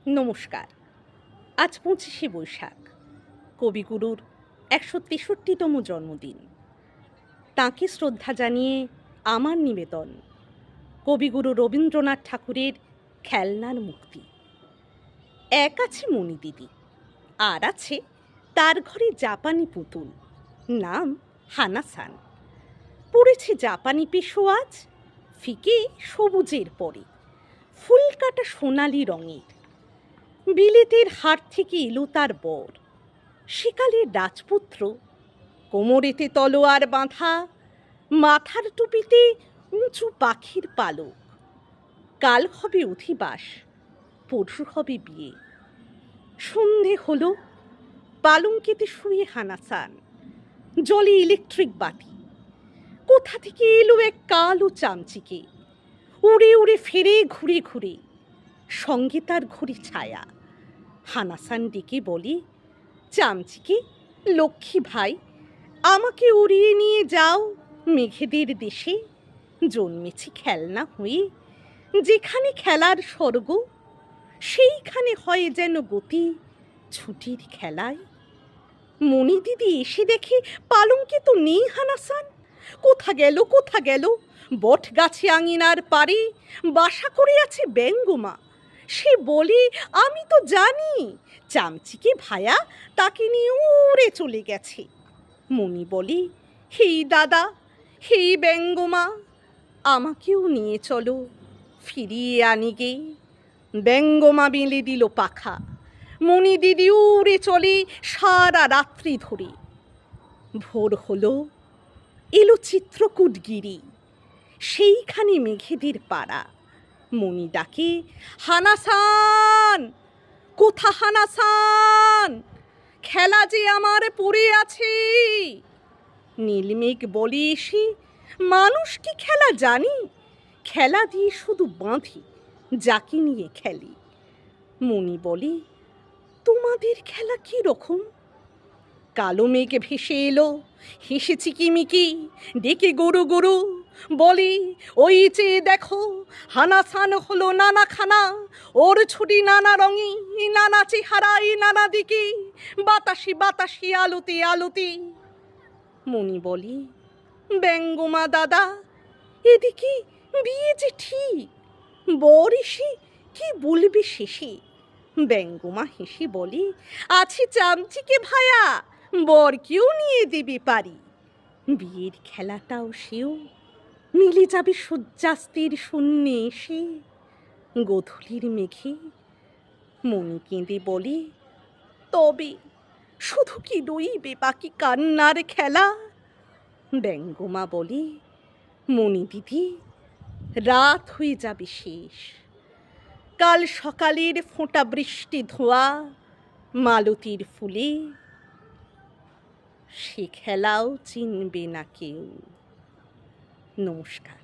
নমস্কার। আজ ২৫শে বৈশাখ, কবিগুরুর ১৬৩তম জন্মদিন। তাঁকে শ্রদ্ধা জানিয়ে আমার নিবেদন কবিগুরু রবীন্দ্রনাথ ঠাকুরের খেলনার মুক্তি। এক আছে মণি দিদি, আর আছে তার ঘরে জাপানি পুতুল, নাম হানাসান। পড়েছে জাপানি পেশোয়াজ, ফিকে সবুজের পরে, ফুল কাটা সোনালি রঙের। বিলেতের হাট থেকে এলো তার বর, সেকালের রাজপুত্র, কোমরেতে তলোয়ার বাঁধা, মাথার টুপিতে উঁচু পাখির পালক। কাল হবে অধিবাস, পরশু হবে বিয়ে। সন্ধে হলো, পালঙ্কেতে শুয়ে হানাসান, জলে ইলেকট্রিক বাতি। কোথা থেকে এলো এক কালো চামচিকে, উড়ে উড়ে ফেরে ঘুরে ঘুরে, সঙ্গে তার ঘুরি ছায়া। হানাসান ডেকে বলে, চামচিকে, লক্ষ্মী ভাই, আমাকে উড়িয়ে নিয়ে যাও মেঘেদের দেশে। জন্মেছি খেলনা হয়ে, যেখানে খেলার স্বর্গ, সেইখানে হয় যেন গতি ছুটির খেলায়। মণি দিদি এসে দেখে পালঙ্কে তো নেই হানাসান। কোথা গেল কোথা গেল? বট গাছে আঙিনার পারে বাসা করে আছে ব্যঙ্গমা। সে বলে, আমি তো জানি, চামচিকে ভায়া তাকে নিয়ে উড়ে চলে গেছে। মণি বলে, হেই দাদা, হেই ব্যঙ্গমা, আমাকেও নিয়ে চলো, ফিরিয়ে আনি গে। ব্যঙ্গমা মেলে দিল পাখা, মণি দিদি উড়ে চলে সারা রাত্রি ধরে। ভোর হলো, এলো চিত্রকূটগিরি, সেইখানে মেঘেদের পাড়া। মণি ডাকে, হানাসান, কোথা হানাসান, খেলা যে আমার পড়ে আছে। নীলমেঘ বলে এসে, মানুষ কি খেলা জানি, খেলা দিয়ে শুধু বাঁধি, যাকে নিয়ে খেলি। মণি বলে, তোমাদের খেলা কি রকম? কালো মেঘ ভেসে এলো, হেসে চিকিমিকি, ডেকে গরু গরু, বলে, ওই চেয়ে দেখো, হানাসান হলো নানাখানা, ওর ছুটি নানা রঙে, নানা চেহারায়, নানা দিকে, বাতাসি বাতাসি, আলোতে আলোতে। মণি বলে, ব্যঙ্গমা দাদা, এদিকে বিয়ে যে ঠিক, বর এসে কি বলবে শেষে। ব্যঙ্গমা হেসে বলে, আছি চামচিকে ভায়া, বরকেও নিয়ে দেবে পারি। বিয়ের খেলাটাও সেও মিলে যাবে সূর্যাস্তের শূন্যে এসে, গোধূলির মেঘে। মণি কেঁদে বলে, তবে শুধু কি রইবে বাকি কান্নার খেলা? ব্যঙ্গমা বলে, মণি দিদি, রাত হয়ে যাবে শেষ, কাল সকালের ফোঁটা বৃষ্টি ধোয়া মালতীর ফুলে, সে খেলাও চিনবে না কেউ। নমস্কার।